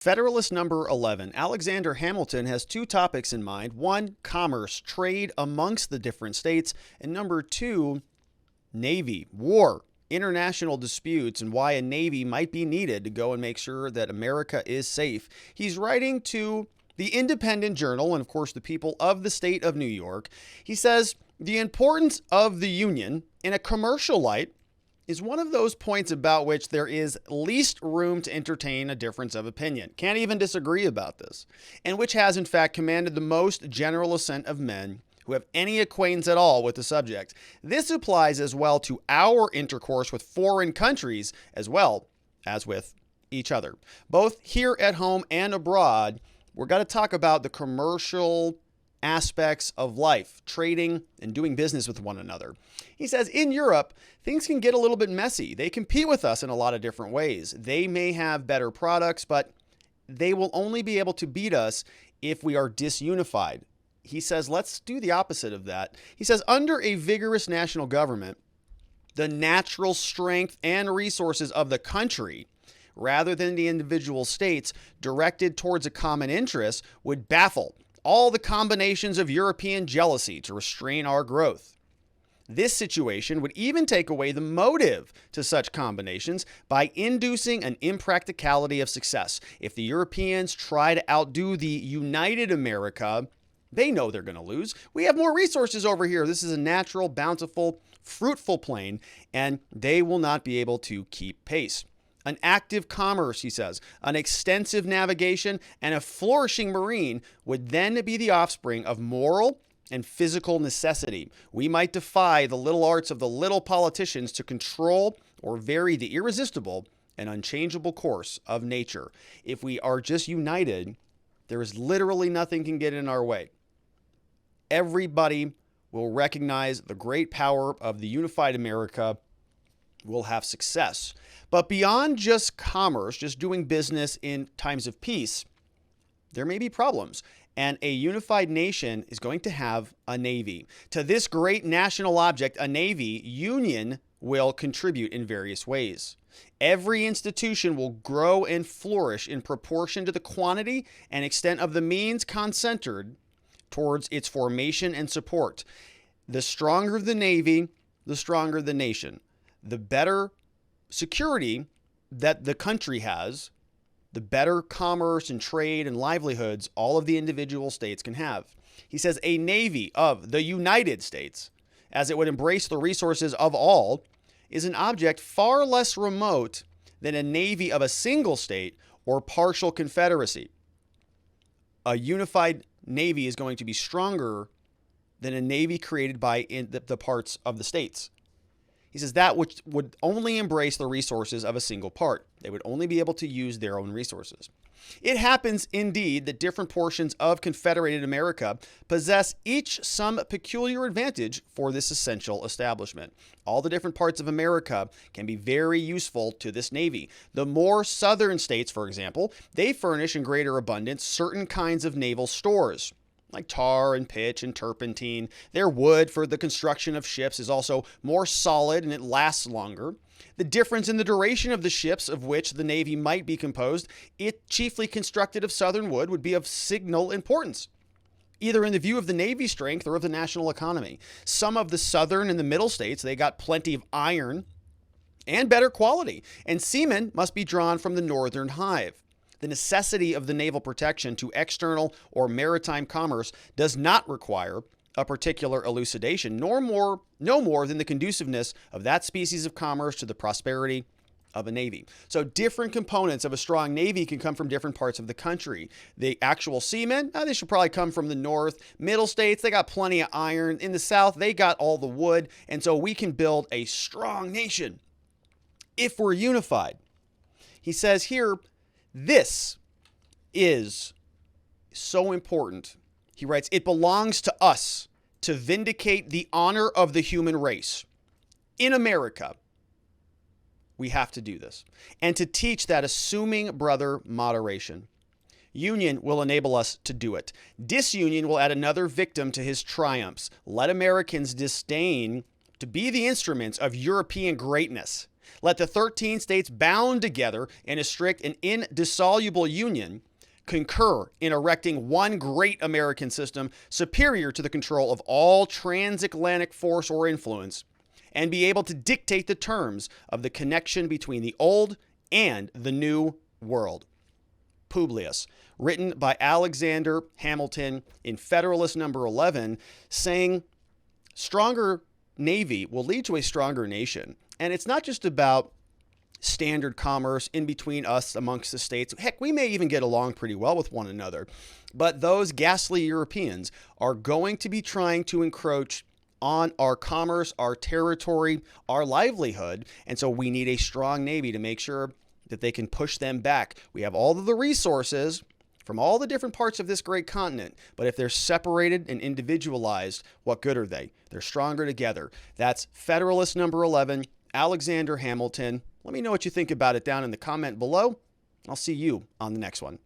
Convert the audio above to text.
Federalist number 11. Alexander Hamilton has two topics in mind. One, commerce, trade amongst the different states. And number two, Navy, war, international disputes, and why a Navy might be needed to go and make sure that America is safe. He's writing to the Independent Journal and, of course, the people of the state of New York. He says, the importance of the Union in a commercial light is one of those points about which there is least room to entertain a difference of opinion. Can't even disagree about this. And which has, in fact, commanded the most general assent of men who have any acquaintance at all with the subject. This applies as well to our intercourse with foreign countries as well as with each other. Both here at home and abroad, we're going to talk about the commercial aspects of life, trading and doing business with one another. He says in Europe, things can get a little bit messy. They compete with us in a lot of different ways. They may have better products, but they will only be able to beat us if we are disunified. He says, let's do the opposite of that. He says, under a vigorous national government, the natural strength and resources of the country, rather than the individual states directed towards a common interest, would baffle all the combinations of European jealousy to restrain our growth. This situation would even take away the motive to such combinations by inducing an impracticality of success. If the Europeans try to outdo the United America, they know they're going to lose. We have more resources over here. This is a natural, bountiful, fruitful plain, and they will not be able to keep pace. An active commerce, he says, an extensive navigation, and a flourishing marine would then be the offspring of moral and physical necessity. We might defy the little arts of the little politicians to control or vary the irresistible and unchangeable course of nature. If we are just united, there is literally nothing can get in our way. Everybody will recognize the great power of the unified America. Will have success. But beyond just commerce, just doing business in times of peace, there may be problems. And a unified nation is going to have a navy. To this great national object, a navy, union will contribute in various ways. Every institution will grow and flourish in proportion to the quantity and extent of the means concentrated towards its formation and support. The stronger the navy, the stronger the nation. The better security that the country has, the better commerce and trade and livelihoods all of the individual states can have. He says a navy of the United States, as it would embrace the resources of all, is an object far less remote than a navy of a single state or partial confederacy. A unified navy is going to be stronger than a navy created by the parts of the states. He says that which would only embrace the resources of a single part. They would only be able to use their own resources. It happens indeed that different portions of Confederated America possess each some peculiar advantage for this essential establishment. All the different parts of America can be very useful to this Navy. The more southern states, for example, they furnish in greater abundance certain kinds of naval stores, like tar and pitch and turpentine. Their wood for the construction of ships is also more solid and it lasts longer. The difference in the duration of the ships of which the Navy might be composed, it chiefly constructed of southern wood, would be of signal importance, either in the view of the Navy's strength or of the national economy. Some of the southern and the middle states, they got plenty of iron and better quality, and seamen must be drawn from the northern hive. The necessity of the naval protection to external or maritime commerce does not require a particular elucidation, no more than the conduciveness of that species of commerce to the prosperity of a navy. So different components of a strong navy can come from different parts of the country. The actual seamen, they should probably come from the north. Middle states, they got plenty of iron. In the south, they got all the wood. And so we can build a strong nation if we're unified. He says here, this is so important. He writes, it belongs to us to vindicate the honor of the human race. In America, we have to do this. And to teach that assuming brother moderation. Union will enable us to do it. Disunion will add another victim to his triumphs. Let Americans disdain to be the instruments of European greatness. Let the 13 states bound together in a strict and indissoluble union concur in erecting one great American system superior to the control of all transatlantic force or influence, and be able to dictate the terms of the connection between the old and the new world. Publius, written by Alexander Hamilton in Federalist number 11, saying, stronger navy will lead to a stronger nation. And it's not just about standard commerce in between us amongst the states. Heck, we may even get along pretty well with one another. But those ghastly Europeans are going to be trying to encroach on our commerce, our territory, our livelihood. And so we need a strong navy to make sure that they can push them back. We have all of the resources from all the different parts of this great continent, but if they're separated and individualized, what good are they? They're stronger together. That's Federalist number 11, Alexander Hamilton. Let me know what you think about it down in the comment below. I'll see you on the next one.